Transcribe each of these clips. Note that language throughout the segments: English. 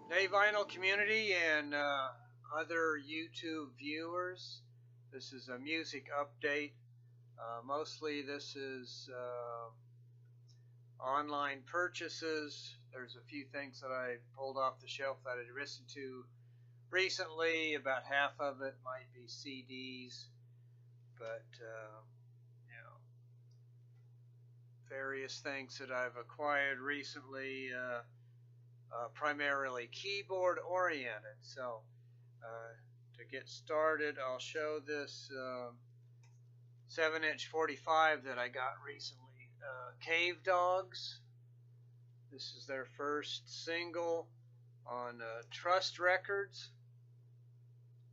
Hey, vinyl community and other YouTube viewers. This is a music update. Mostly this is online purchases. There's a few things that I pulled off the shelf that I'd listened to recently. About half of it might be CDs, but various things that I've acquired recently. Primarily keyboard oriented. So to get started, I'll show this 7-inch 45 that I got recently. Cavedogs. This is their first single on Trust Records,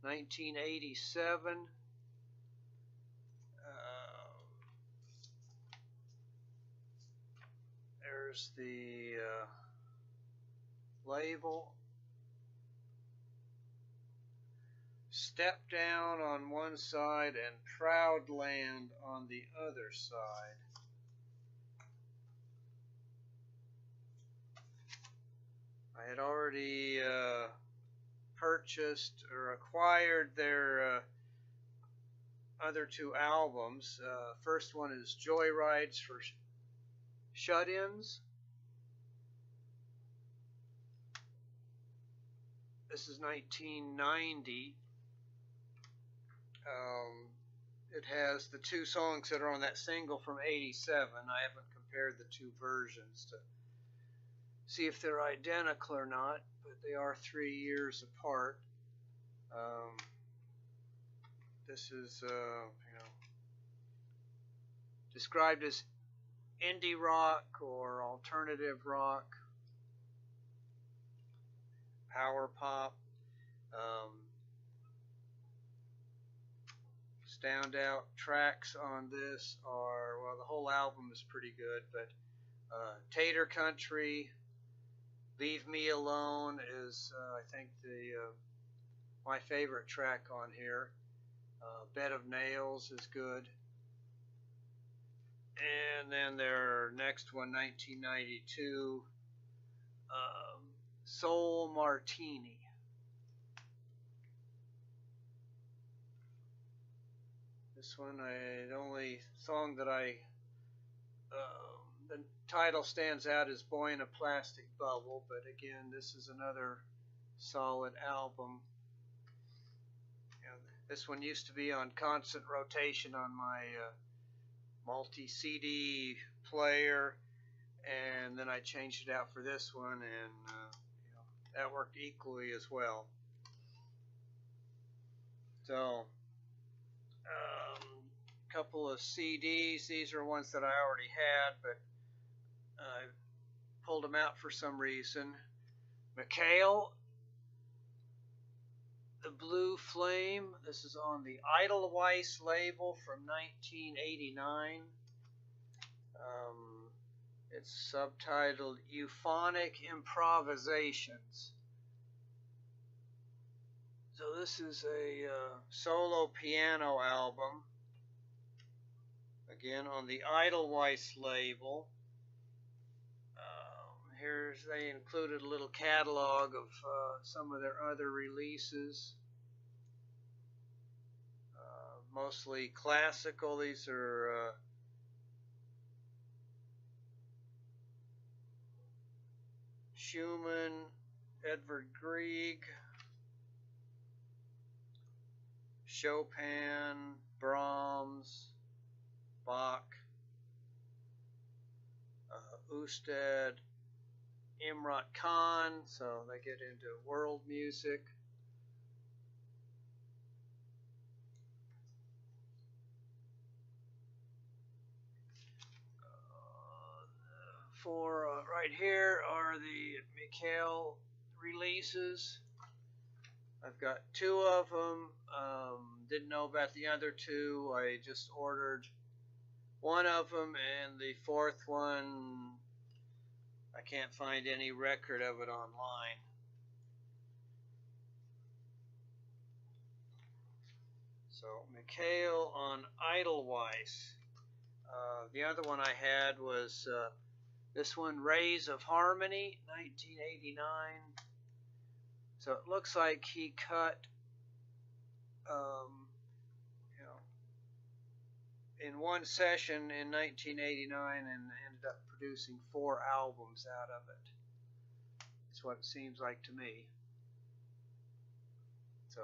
1987. There's the label. Step Down on one side and Proud Land on the other side. I had already purchased or acquired their other two albums. First one is Joyrides for Shut-ins. This is 1990. It has the two songs that are on that single from 87. I haven't compared the two versions to see if they're identical or not, but they are 3 years apart. This is described as indie rock or alternative rock, power pop. Standout tracks on this are, well, the whole album is pretty good, but Tater Country, Leave Me Alone is, I think, my favorite track on here. Bed of Nails is good. And then their next one, 1992, Soul Martini. This one, the only song that the title stands out is Boy in a Plastic Bubble, but again, this is another solid album. This one used to be on constant rotation on my multi-CD player, and then I changed it out for this one, and that worked equally as well. So couple of CDs. These are ones that I already had, but I pulled them out for some reason. Michail, The Blue Flame. This is on the Edelweiss label from 1989. It's subtitled Euphonic Improvisations. So this is a solo piano album. Again, on the Edelweiss label. They included a little catalog of some of their other releases. Mostly classical. These are Schumann, Edvard Grieg, Chopin, Brahms, Bach, Ustad, Imrat Khan, so they get into world music. Right here are the Michail releases. I've got 2 of them. Didn't know about the other 2. I just ordered one of them, and the 4th one, I can't find any record of it online. So Michail on Edelweiss. The other one I had was this one, Rays of Harmony, 1989. So it looks like he cut, you know, in one session in 1989 and ended up producing 4 albums out of it. That's what it seems like to me. So,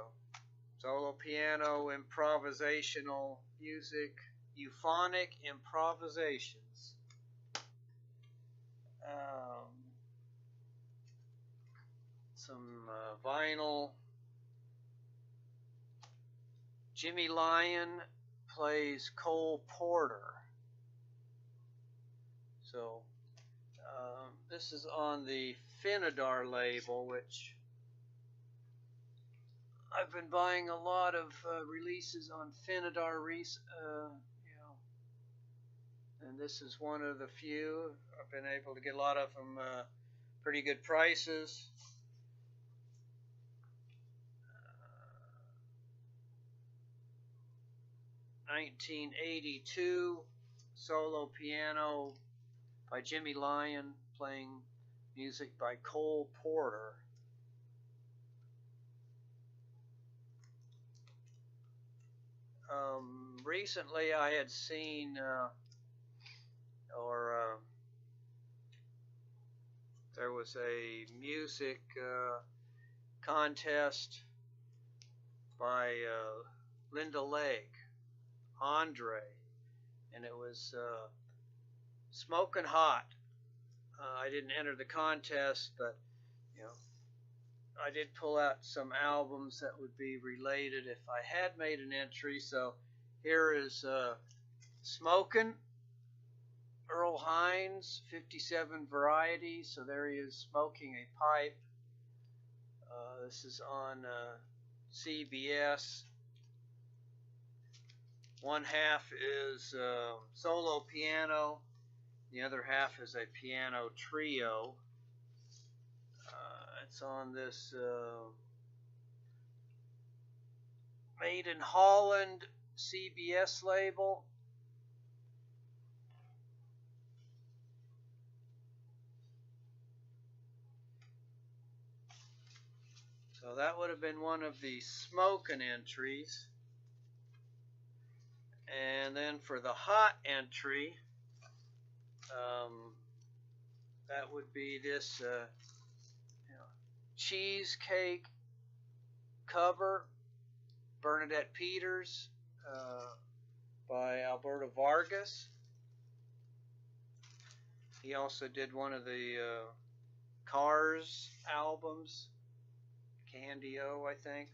solo piano, improvisational music, euphonic improvisations. Some vinyl. Jimmy Lyon plays Cole Porter. So this is on the Finadar label, which I've been buying a lot of releases on Finadar, and this is one of the few. I've been able to get a lot of them pretty good prices. 1982 solo piano by Jimmy Lyon playing music by Cole Porter. Recently I had seen there was a music contest by Linda Legg, Andre, and it was smoking hot. I didn't enter the contest, but I did pull out some albums that would be related if I had made an entry. So here is Smokin', Earl Hines, 57 Varieties. So there he is smoking a pipe. This is on CBS. One half is solo piano. The other half is a piano trio. It's on this Made in Holland CBS label. So that would have been one of the smoking entries. And then for the hot entry, that would be this cheesecake cover, Bernadette Peters, by Alberto Vargas. He also did one of the Cars albums, Candy-O, I think.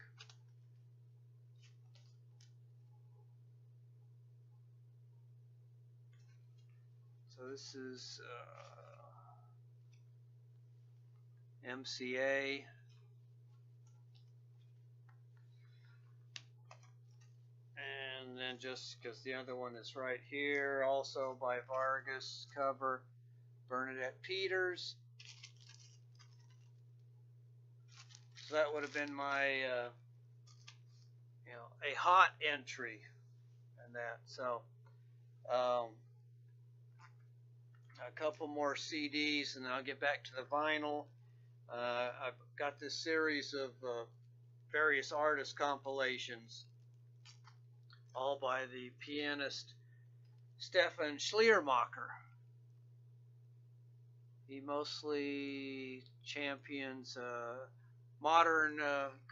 So this is MCA. And then just because the other one is right here, also by Vargas cover, Bernadette Peters. So that would have been my, a hot entry and that. So a couple more CDs and then I'll get back to the vinyl. I've got this series of various artist compilations, all by the pianist Stefan Schleiermacher. He mostly champions modern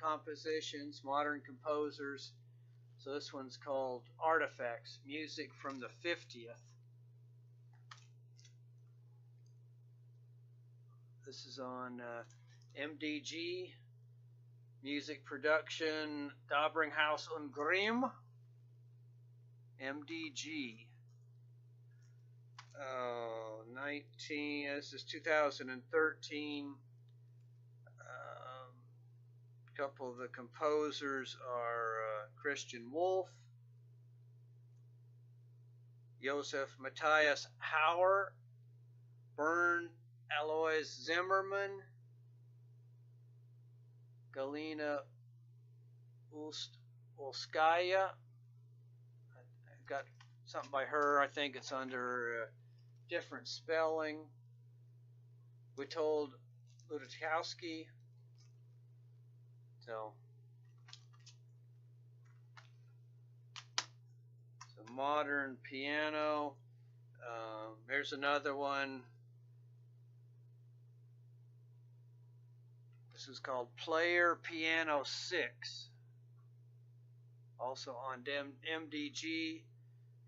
compositions, modern composers. So this one's called Artifacts, Music from the 50th. This is on MDG, Music Production, Dabringhaus und Grimm, MDG. This is 2013. A couple of the composers are Christian Wolff, Josef Matthias Hauer, Bernd Alois Zimmermann, Galina Ulskaya. I've got something by her. I think it's under different spelling. Witold Ludotkowski, So modern piano. There's another one. This is called Player Piano 6. Also on MDG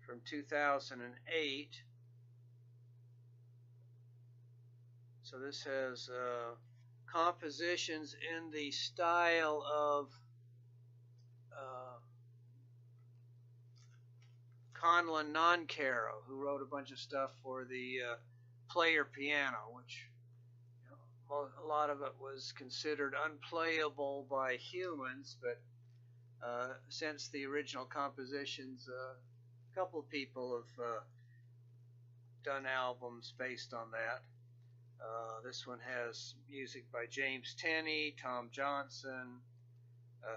from 2008. So this has compositions in the style of Conlon Noncaro, who wrote a bunch of stuff for the Player Piano, which a lot of it was considered unplayable by humans, but since the original compositions, a couple of people have done albums based on that. This one has music by James Tenney, Tom Johnson,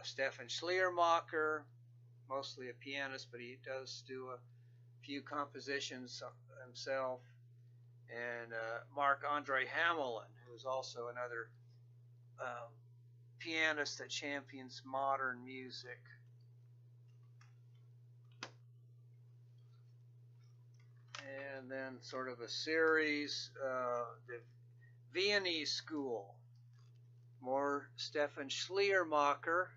Stefan Schleiermacher, mostly a pianist, but he does do a few compositions himself, and Marc-Andre Hamelin, who is also another pianist that champions modern music. And then sort of a series, the Viennese School, more Stefan Schleiermacher.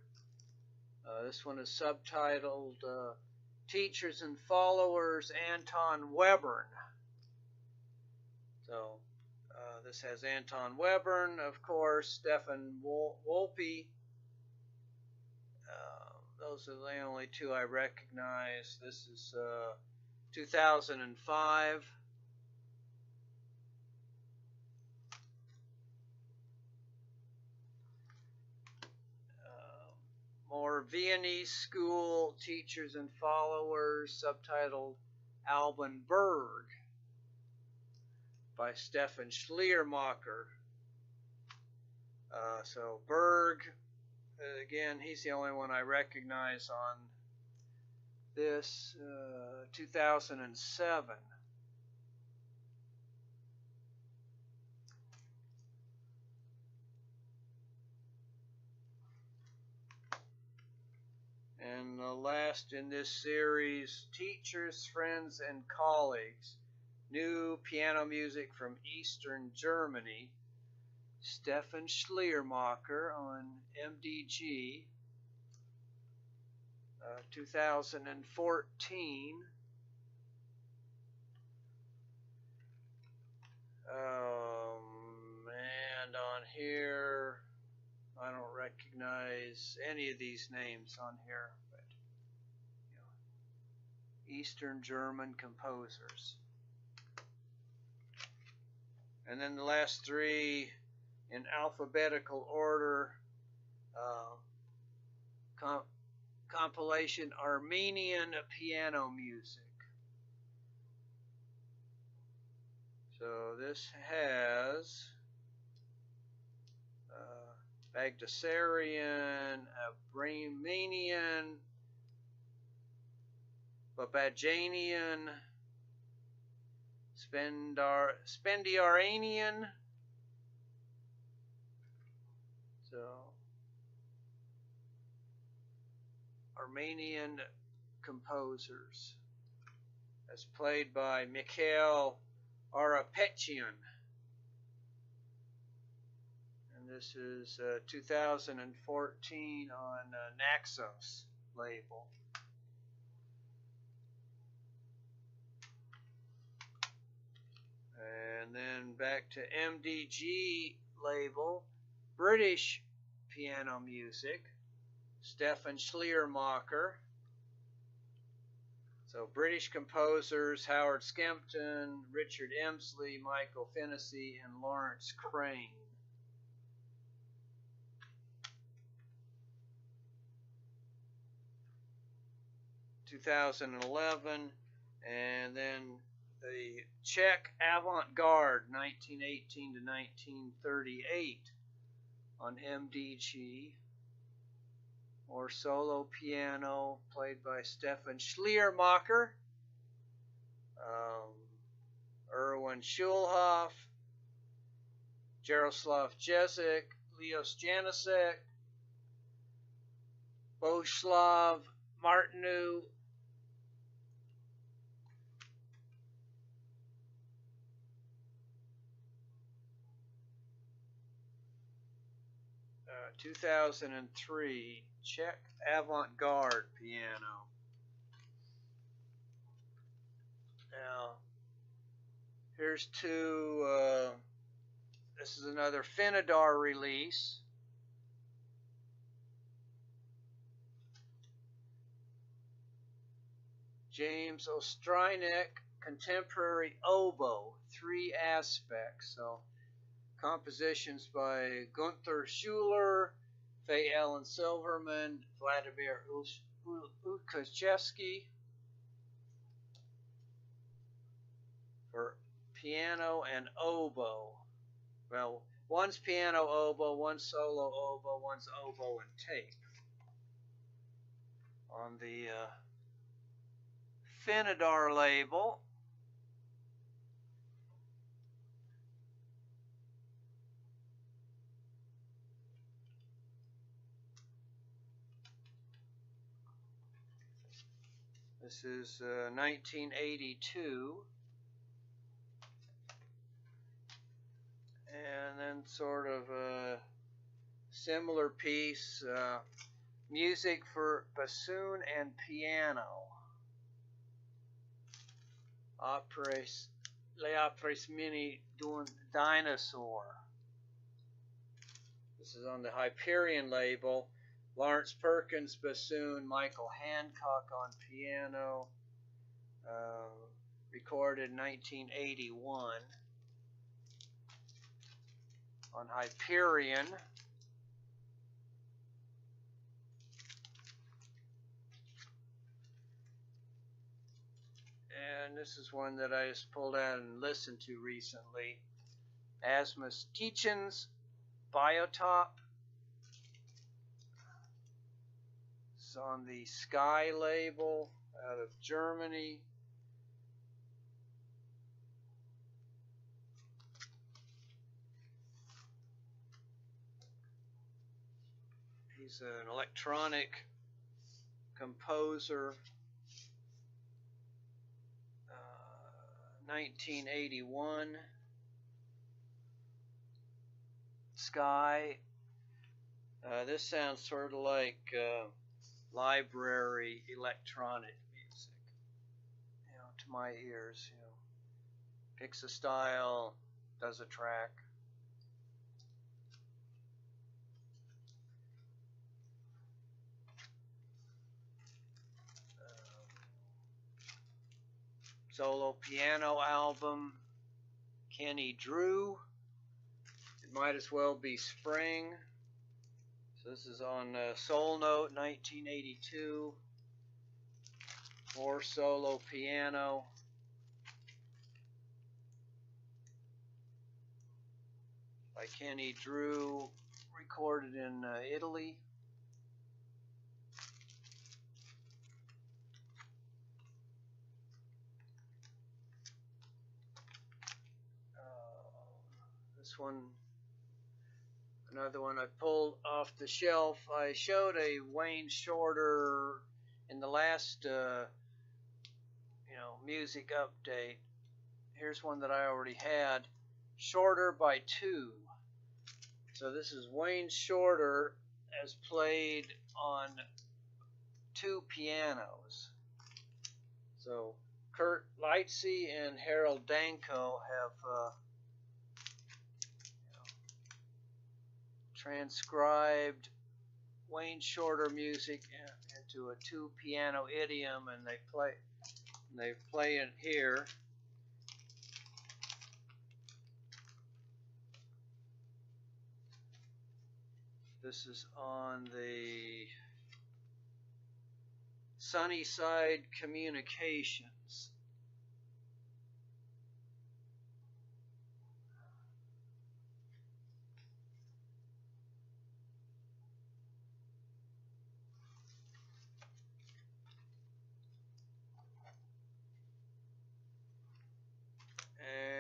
This one is subtitled Teachers and Followers Anton Webern. So this has Anton Webern, of course, Stefan Wolpe. Those are the only two I recognize. This is 2005. More Viennese School, Teachers and Followers, subtitled Alban Berg by Stefan Schleiermacher. So Berg, again, he's the only one I recognize on this, 2007. And the last in this series, Teachers, Friends, and Colleagues, New Piano Music from Eastern Germany, Stefan Schleiermacher on MDG, 2014. And on here, I don't recognize any of these names on here, but Eastern German composers. And then the last three in alphabetical order, compilation Armenian Piano Music. So this has Bagdasarian, Armenian, Babajanian, Spendiaranian. So Armenian composers, as played by Michail Arapetian. And this is 2014 on Naxos label. And then back to MDG label, British Piano Music, Stefan Schleiermacher. So British composers, Howard Skempton, Richard Emsley, Michael Finnessy, and Lawrence Crane. (2011), and then the Czech Avant-Garde, 1918 to 1938, on MDG, or solo piano, played by Stefan Schleiermacher, Erwin Schulhoff, Jaroslav Jezik, Leos Janicek, Bohuslav Martinu, 2003 Czech avant-garde piano. Now, here's two. This is another Finadar release. James Ostrinick Contemporary Oboe, 3 aspects. So compositions by Gunther Schuller, Faye Ellen Silverman, Vladimir Ukhachevsky for piano and oboe. Well, one's piano oboe, one's solo oboe, one's oboe and tape. On the Finadar label, this is 1982, and then sort of a similar piece, music for bassoon and piano. Les Opres Mini d'un Dinosaur. This is on the Hyperion label. Lawrence Perkins bassoon, Michael Hancock on piano. Recorded 1981 on Hyperion. And this is one that I just pulled out and listened to recently. Asmus Tietjens Biotop. It's on the Sky label out of Germany. He's an electronic composer. 1981 Sky. This sounds sort of like library electronic music, you know, to my ears. You know, picks a style, does a track. Solo piano album, Kenny Drew. It might as well be spring. So this is on Soul Note 1982. More solo piano. By Kenny Drew, recorded in Italy. This one, another one I pulled off the shelf. I showed a Wayne Shorter in the last music update. Here's one that I already had, Shorter by 2. So this is Wayne Shorter as played on 2 pianos. So Kurt Lightsey and Harold Danko have transcribed Wayne Shorter music into a 2 piano idiom, and they play it here. This is on the Sunnyside Communications.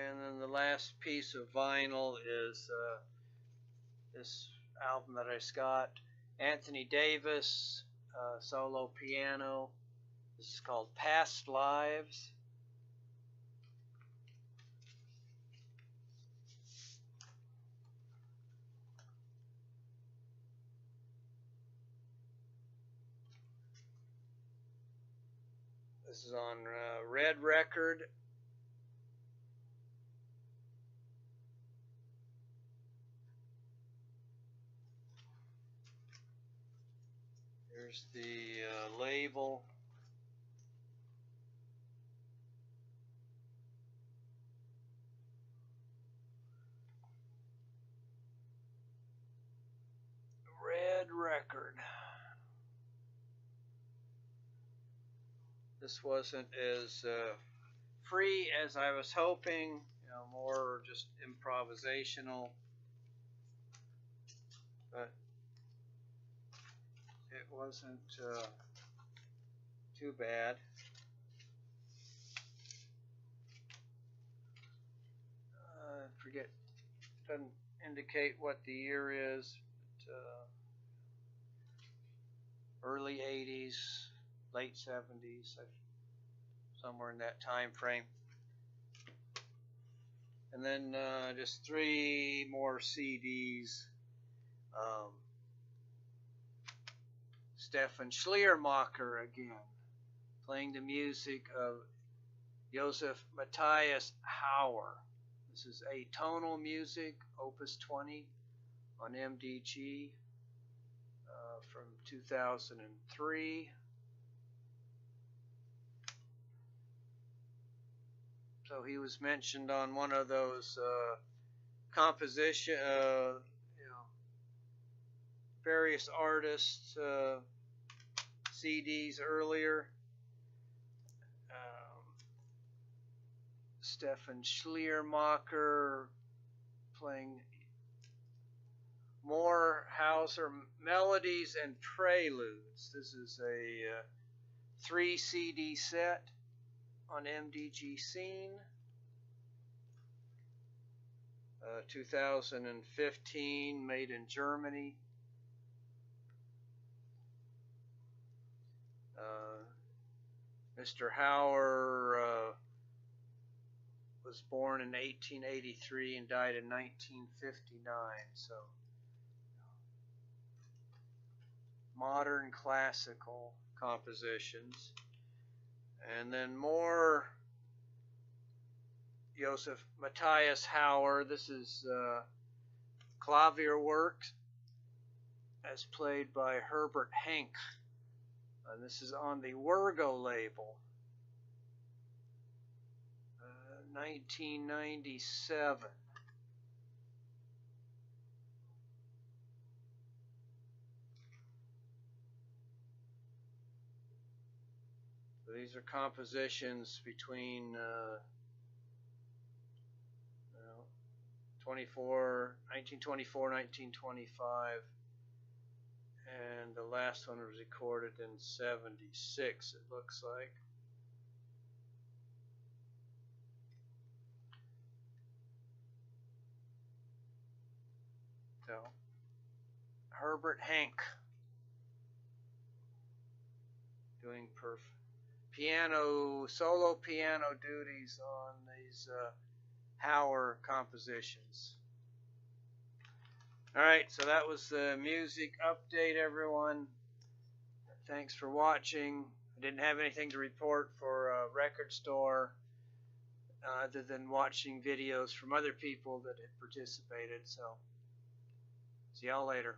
And then the last piece of vinyl is this album that I got, Anthony Davis, solo piano. This is called Past Lives. This is on red record. Here's the label. Red record. This wasn't as free as I was hoping, you know, more just improvisational, but it wasn't too bad. Forget, doesn't indicate what the year is, but early 80s, late 70s, somewhere in that time frame. And then just 3 more CDs. Stefan Schleiermacher again, playing the music of Joseph Matthias Hauer. This is atonal music, Opus 20 on MDG from 2003. So he was mentioned on one of those composition, various artists CDs earlier. Stefan Schleiermacher playing more Hauser melodies and preludes. This is a 3 CD set on MDG Scene. 2015, made in Germany. Mr. Hauer was born in 1883 and died in 1959, so modern classical compositions. And then more Joseph Matthias Hauer. This is clavier work as played by Herbert Henk. And this is on the Wergo label. 1997. So these are compositions between 1924, 1925, and the last one was recorded in 76, it looks like. So, Herbert Henk doing solo piano duties on these Hauer compositions. Alright, so that was the music update, everyone. Thanks for watching. I didn't have anything to report for a record store other than watching videos from other people that had participated. So, see y'all later.